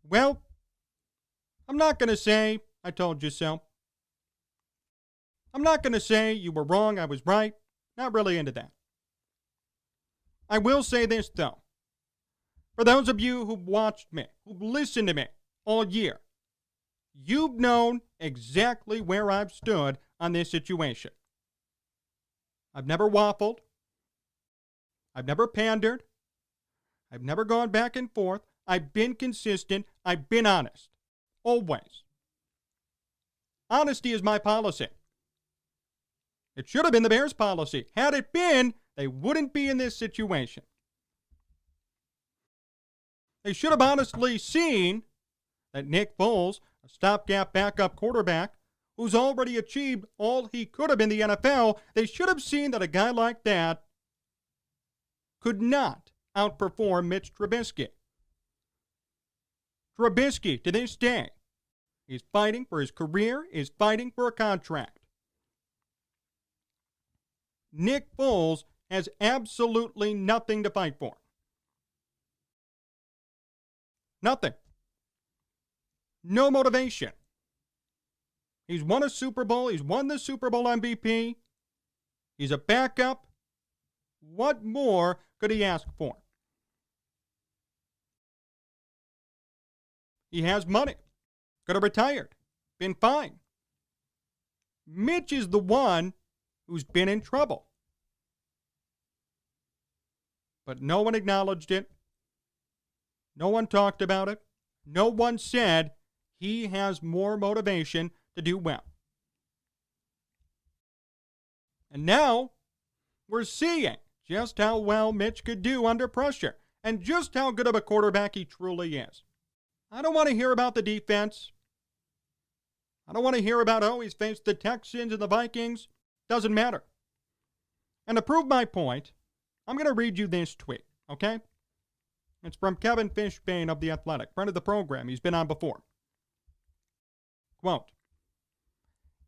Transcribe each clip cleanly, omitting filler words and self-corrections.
Well, I'm not going to say I told you so. I'm not going to say you were wrong, I was right. Not really into that. I will say this, though. For those of you who've watched me, who've listened to me all year, you've known exactly where I've stood on this situation. I've never waffled. I've never pandered. I've never gone back and forth. I've been consistent. I've been honest. Always. Honesty is my policy. It should have been the Bears' policy. Had it been, they wouldn't be in this situation. They should have honestly seen that Nick Foles, a stopgap backup quarterback, who's already achieved all he could have in the NFL, they should have seen that a guy like that could not outperform Mitch Trubisky. Trubisky, to this day, is fighting for his career, is fighting for a contract. Nick Foles has absolutely nothing to fight for. Nothing. No motivation. He's won a Super Bowl. He's won the Super Bowl MVP. He's a backup. What more could he ask for? He has money. Could have retired. Been fine. Mitch is the one who's been in trouble. But no one acknowledged it. No one talked about it. No one said he has more motivation to do well. And now we're seeing just how well Mitch could do under pressure and just how good of a quarterback he truly is. I don't want to hear about the defense. I don't want to hear about, oh, he's faced the Texans and the Vikings. Doesn't matter. And to prove my point, I'm going to read you this tweet, okay? It's from Kevin Fishbane of The Athletic, friend of the program. He's been on before. Quote,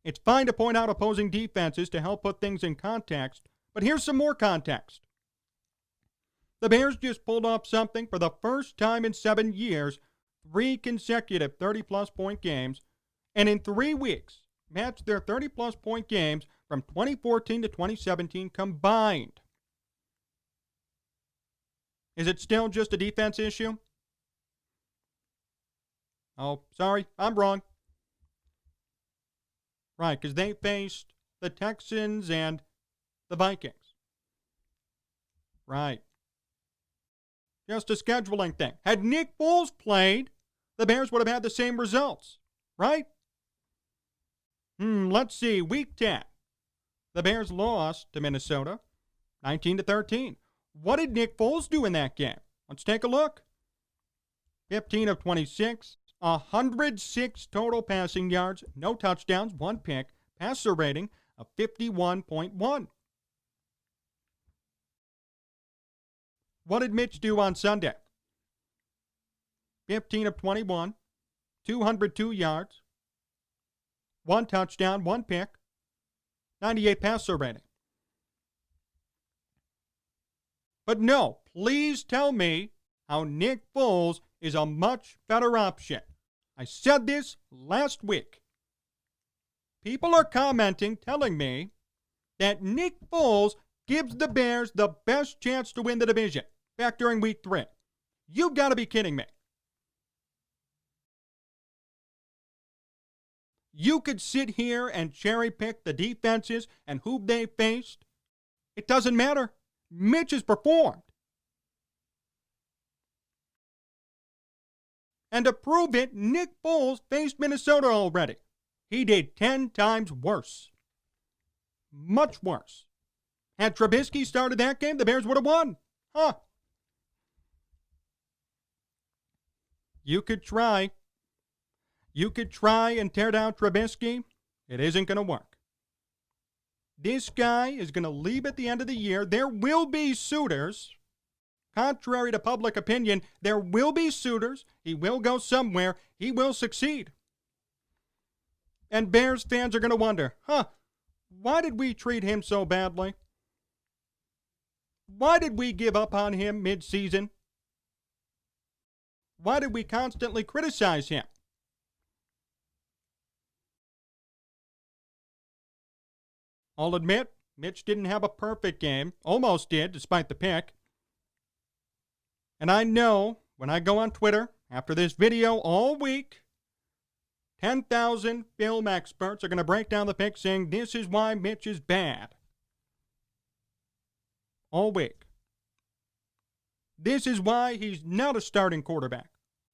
"It's fine to point out opposing defenses to help put things in context, but here's some more context. The Bears just pulled off something for the first time in 7 years, 3 consecutive 30-plus point games, and in 3 weeks matched their 30-plus point games from 2014 to 2017 combined. Is it still just a defense issue? Oh, sorry, I'm wrong. Right, because they faced the Texans and the Vikings. Right. Just a scheduling thing. Had Nick Foles played, the Bears would have had the same results, right? Let's see. Week 10. The Bears lost to Minnesota, 19-13. What did Nick Foles do in that game? Let's take a look. 15 of 26, 106 total passing yards, no touchdowns, 1 pick, passer rating of 51.1. What did Mitch do on Sunday? 15 of 21, 202 yards, 1 touchdown, 1 pick, 98 passer rating. But no, please tell me how Nick Foles is a much better option. I said this last week. People are commenting, telling me that Nick Foles gives the Bears the best chance to win the division back during week 3. You've got to be kidding me. You could sit here and cherry pick the defenses and who they faced. It doesn't matter. Mitch has performed. And to prove it, Nick Foles faced Minnesota already. He did 10 times worse. Much worse. Had Trubisky started that game, the Bears would have won. You could try. You could try and tear down Trubisky. It isn't going to work. This guy is going to leave at the end of the year. There will be suitors. Contrary to public opinion, there will be suitors. He will go somewhere. He will succeed. And Bears fans are going to wonder, why did we treat him so badly? Why did we give up on him mid-season? Why did we constantly criticize him? I'll admit, Mitch didn't have a perfect game. Almost did, despite the pick. And I know when I go on Twitter after this video all week, 10,000 film experts are going to break down the pick saying this is why Mitch is bad. All week. This is why he's not a starting quarterback.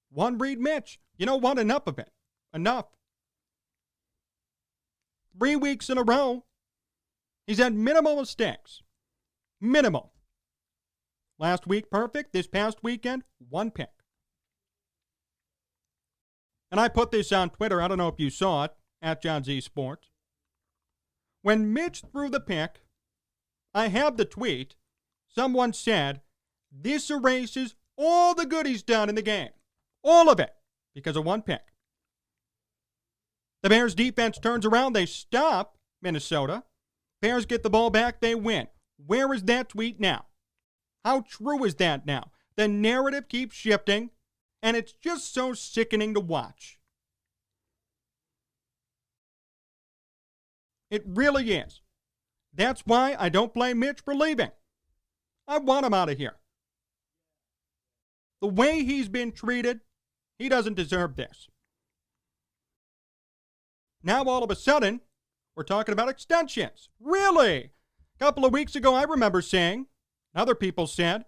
One read Mitch. You know what? Enough of it. Enough. 3 weeks in a row, he's had minimal mistakes. Minimal. Last week, perfect. This past weekend, one pick. And I put this on Twitter. I don't know if you saw it, at Jon Z Sports. When Mitch threw the pick, I have the tweet. Someone said, this erases all the good he's done in the game. All of it. Because of one pick. The Bears defense turns around. They stop Minnesota. Bears get the ball back. They win. Where is that tweet now? How true is that now? The narrative keeps shifting, and it's just so sickening to watch. It really is. That's why I don't blame Mitch for leaving. I want him out of here. The way he's been treated, he doesn't deserve this. Now all of a sudden, we're talking about extensions. Really? A couple of weeks ago, I remember saying, other people said,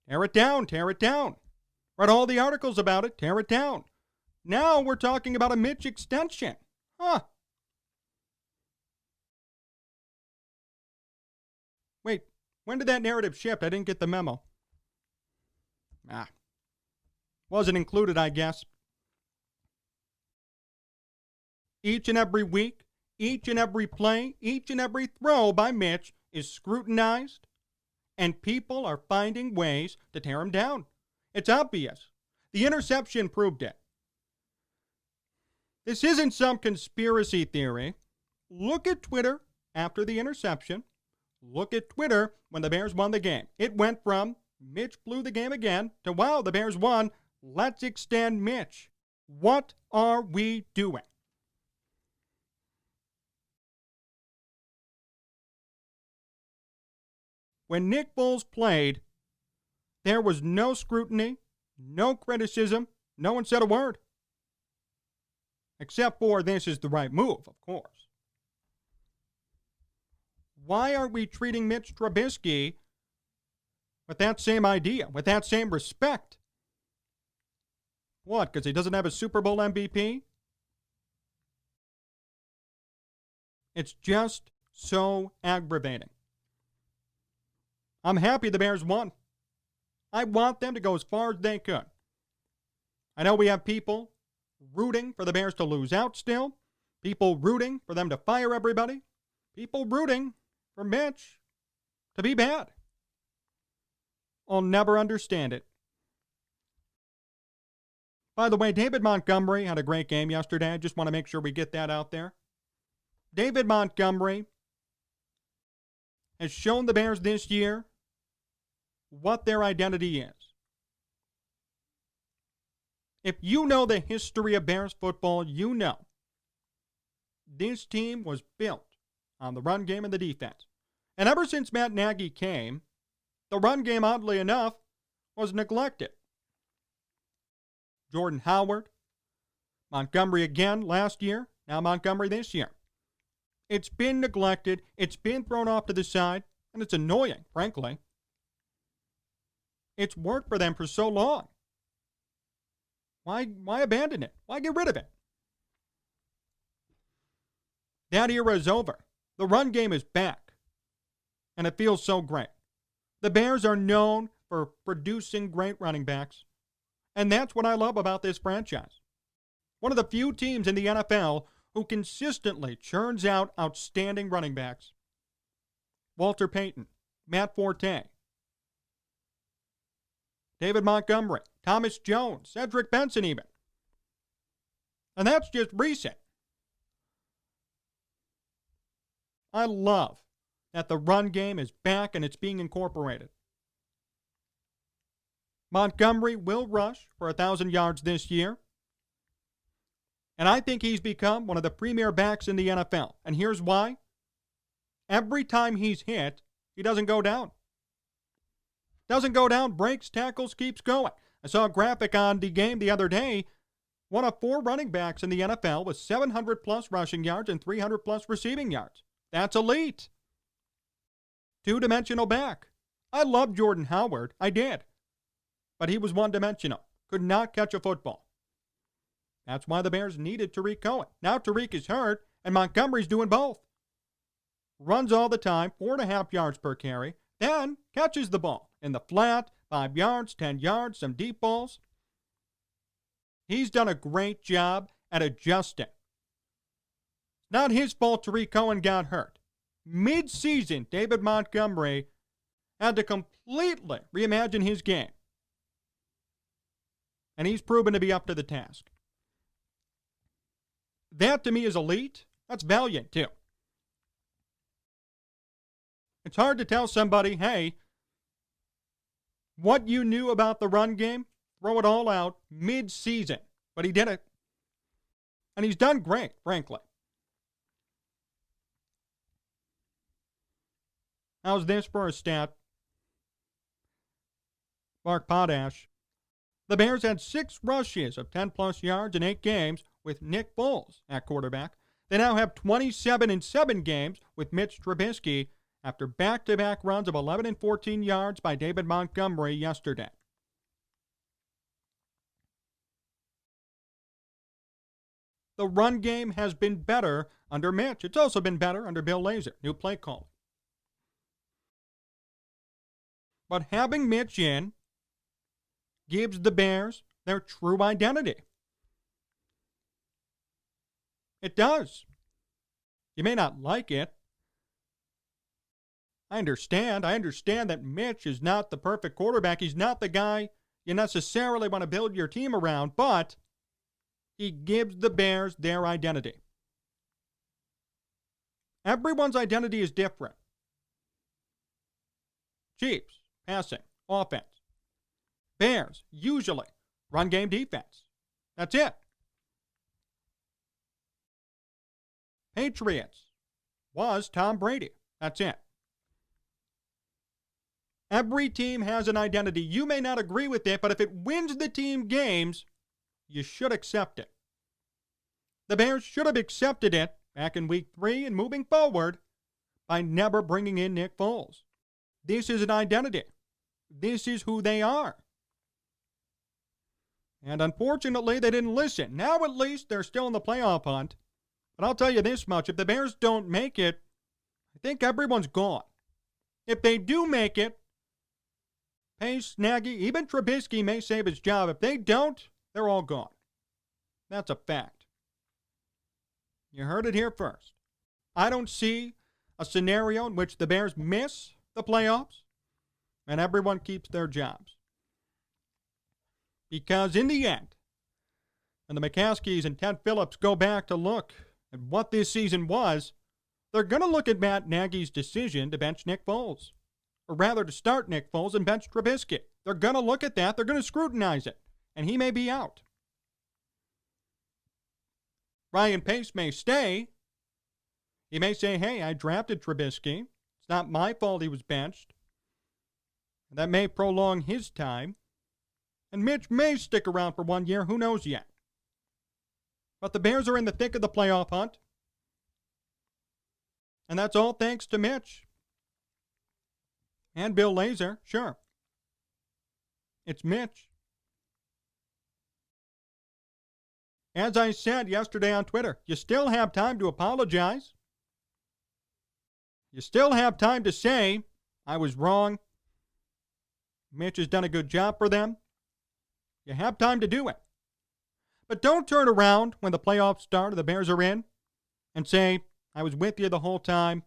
tear it down, tear it down. Read all the articles about it, tear it down. Now we're talking about a Mitch extension. Huh. Wait, when did that narrative shift? I didn't get the memo. Wasn't included, I guess. Each and every week, each and every play, each and every throw by Mitch is scrutinized, and people are finding ways to tear him down. It's obvious. The interception proved it. This isn't some conspiracy theory. Look at Twitter after the interception. Look at Twitter when the Bears won the game. It went from Mitch blew the game again to, wow, the Bears won. Let's extend Mitch. What are we doing? When Nick Foles played, there was no scrutiny, no criticism. No one said a word. Except for this is the right move, of course. Why are we treating Mitch Trubisky with that same idea, with that same respect? What, because he doesn't have a Super Bowl MVP? It's just so aggravating. I'm happy the Bears won. I want them to go as far as they could. I know we have people rooting for the Bears to lose out still, people rooting for them to fire everybody, people rooting for Mitch to be bad. I'll never understand it. By the way, David Montgomery had a great game yesterday. I just want to make sure we get that out there. David Montgomery has shown the Bears this year what their identity is. If you know the history of Bears football, you know this team was built on the run game and the defense. And ever since Matt Nagy came, the run game, oddly enough, was neglected. Jordan Howard, Montgomery again last year, now Montgomery this year. It's been neglected, it's been thrown off to the side, and it's annoying, frankly. It's worked for them for so long. Why abandon it? Why get rid of it? That era is over. The run game is back. And it feels so great. The Bears are known for producing great running backs. And that's what I love about this franchise. One of the few teams in the NFL who consistently churns out outstanding running backs. Walter Payton, Matt Forte, David Montgomery, Thomas Jones, Cedric Benson even. And that's just recent. I love that the run game is back and it's being incorporated. Montgomery will rush for 1,000 yards this year. And I think he's become one of the premier backs in the NFL. And here's why. Every time he's hit, he doesn't go down. Doesn't go down, breaks, tackles, keeps going. I saw a graphic on the game the other day. One of 4 running backs in the NFL with 700-plus rushing yards and 300-plus receiving yards. That's elite. Two-dimensional back. I loved Jordan Howard. I did. But he was one-dimensional. Could not catch a football. That's why the Bears needed Tariq Cohen. Now Tariq is hurt, and Montgomery's doing both. Runs all the time, 4.5 yards per carry, then catches the ball in the flat, 5 yards, 10 yards, some deep balls. He's done a great job at adjusting. Not his fault Tariq Cohen got hurt. Mid-season, David Montgomery had to completely reimagine his game. And he's proven to be up to the task. That, to me, is elite. That's valiant, too. It's hard to tell somebody, hey, what you knew about the run game, throw it all out mid-season. But he did it. And he's done great, frankly. How's this for a stat? Mark Potash. The Bears had 6 rushes of 10-plus yards in 8 games with Nick Foles at quarterback. They now have 27 in 7 games with Mitch Trubisky after back-to-back runs of 11 and 14 yards by David Montgomery yesterday. The run game has been better under Mitch. It's also been better under Bill Lazor, new play calling. But having Mitch in gives the Bears their true identity. It does. You may not like it. I understand that Mitch is not the perfect quarterback. He's not the guy you necessarily want to build your team around, but he gives the Bears their identity. Everyone's identity is different. Chiefs, passing, offense. Bears, usually, run game defense. That's it. Patriots was Tom Brady. That's it. Every team has an identity. You may not agree with it, but if it wins the team games, you should accept it. The Bears should have accepted it back in week 3 and moving forward by never bringing in Nick Foles. This is an identity. This is who they are. And unfortunately, they didn't listen. Now at least they're still in the playoff hunt. But I'll tell you this much, if the Bears don't make it, I think everyone's gone. If they do make it, Pace, Nagy, even Trubisky may save his job. If they don't, they're all gone. That's a fact. You heard it here first. I don't see a scenario in which the Bears miss the playoffs and everyone keeps their jobs. Because in the end, when the McCaskies and Ted Phillips go back to look at what this season was, they're going to look at Matt Nagy's decision to bench Nick Foles. Or rather, to start Nick Foles and bench Trubisky. They're going to look at that. They're going to scrutinize it. And he may be out. Ryan Pace may stay. He may say, hey, I drafted Trubisky. It's not my fault he was benched. And that may prolong his time. And Mitch may stick around for 1 year. Who knows yet? But the Bears are in the thick of the playoff hunt. And that's all thanks to Mitch. And Bill Lazor, sure. It's Mitch. As I said yesterday on Twitter, you still have time to apologize. You still have time to say, I was wrong. Mitch has done a good job for them. You have time to do it. But don't turn around when the playoffs start or the Bears are in and say, I was with you the whole time.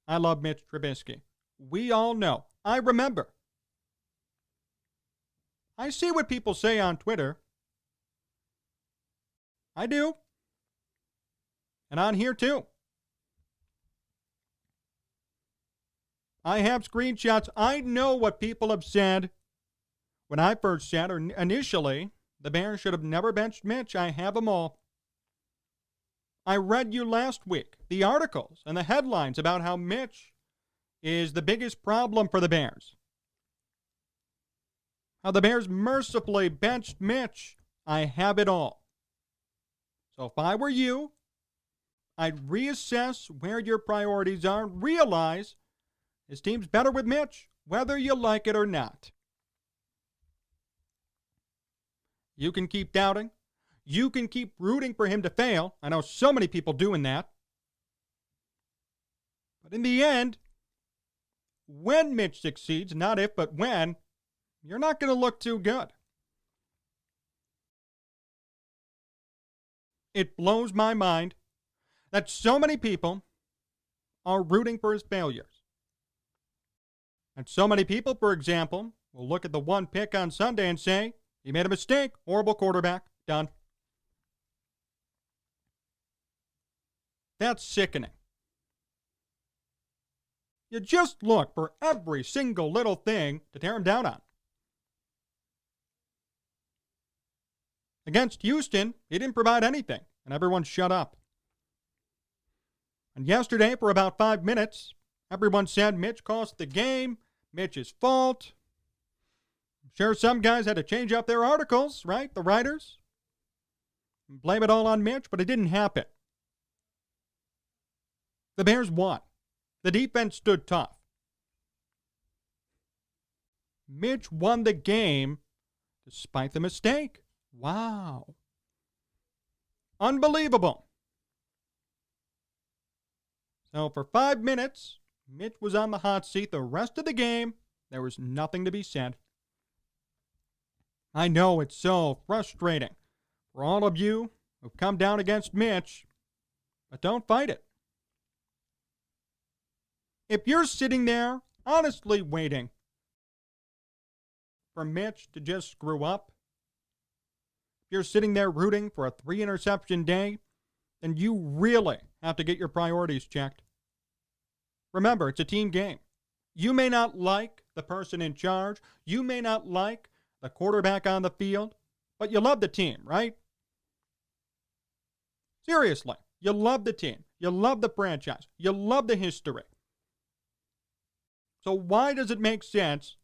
I love Mitch Trubisky. We all know. I remember. I see what people say on Twitter. I do. And on here too. I have screenshots. I know what people have said When I first said, or initially, the Bears should have never benched Mitch, I have them all. I read you last week the articles and the headlines about how Mitch is the biggest problem for the Bears. How the Bears mercifully benched Mitch. I have it all. So if I were you, I'd reassess where your priorities are, realize his team's better with Mitch, whether you like it or not. You can keep doubting. You can keep rooting for him to fail. I know so many people doing that. But in the end, when Mitch succeeds, not if, but when, you're not going to look too good. It blows my mind that so many people are rooting for his failures. And so many people, for example, will look at the one pick on Sunday and say, he made a mistake, horrible quarterback, done. That's sickening. You just look for every single little thing to tear him down on. Against Houston, he didn't provide anything, and everyone shut up. And yesterday, for about 5 minutes, everyone said Mitch cost the game, Mitch's fault. I'm sure some guys had to change up their articles, right? The writers. Blame it all on Mitch, but it didn't happen. The Bears won. The defense stood tough. Mitch won the game despite the mistake. Wow. Unbelievable. So for 5 minutes, Mitch was on the hot seat. The rest of the game, there was nothing to be said. I know it's so frustrating for all of you who've come down against Mitch, but don't fight it. If you're sitting there honestly waiting for Mitch to just screw up, if you're sitting there rooting for a 3-interception day, then you really have to get your priorities checked. Remember, it's a team game. You may not like the person in charge. You may not like the quarterback on the field, but you love the team, right? Seriously, you love the team. You love the franchise. You love the history. So why does it make sense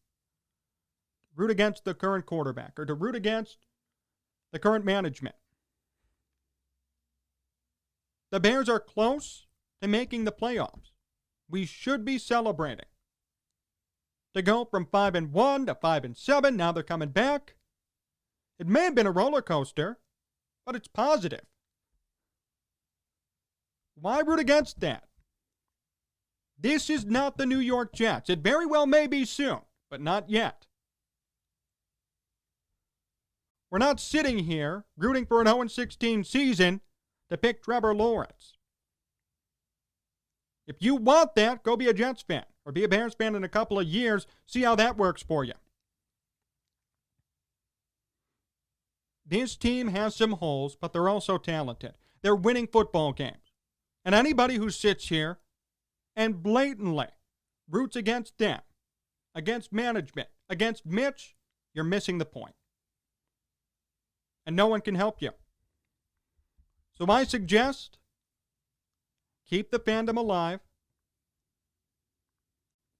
to root against the current quarterback or to root against the current management? The Bears are close to making the playoffs. We should be celebrating. To go from 5-1 to 5-7, now they're coming back. It may have been a roller coaster, but it's positive. Why root against that? This is not the New York Jets. It very well may be soon, but not yet. We're not sitting here rooting for an 0-16 season to pick Trevor Lawrence. If you want that, go be a Jets fan or be a Bears fan in a couple of years. See how that works for you. This team has some holes, but they're also talented. They're winning football games. And anybody who sits here and blatantly roots against them, against management, against Mitch, you're missing the point. And no one can help you. So I suggest keep the fandom alive.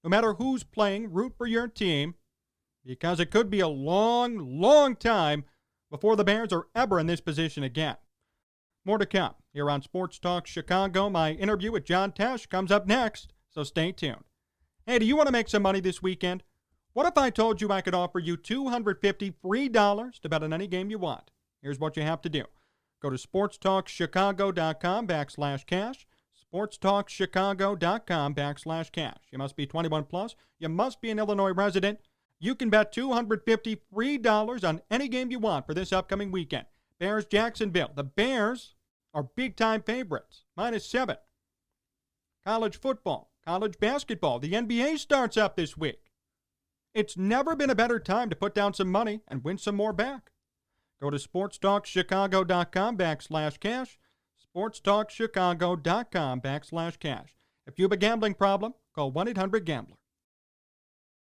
No matter who's playing, root for your team, because it could be a long, long time before the Bears are ever in this position again. More to come here on Sports Talk Chicago. My interview with John Tesh comes up next, so stay tuned. Hey, do you want to make some money this weekend? What if I told you I could offer you $250 free dollars to bet on any game you want? Here's what you have to do. Go to sportstalkchicago.com/cash, sportstalkchicago.com/cash. You must be 21 plus. You must be an Illinois resident. You can bet $250 free dollars on any game you want for this upcoming weekend. Bears Jacksonville. The Bears are big-time favorites, -7. College football, college basketball. The NBA starts up this week. It's never been a better time to put down some money and win some more back. Go to sportstalkchicago.com/cash, sportstalkchicago.com/cash. If you have a gambling problem, call 1-800-GAMBLER.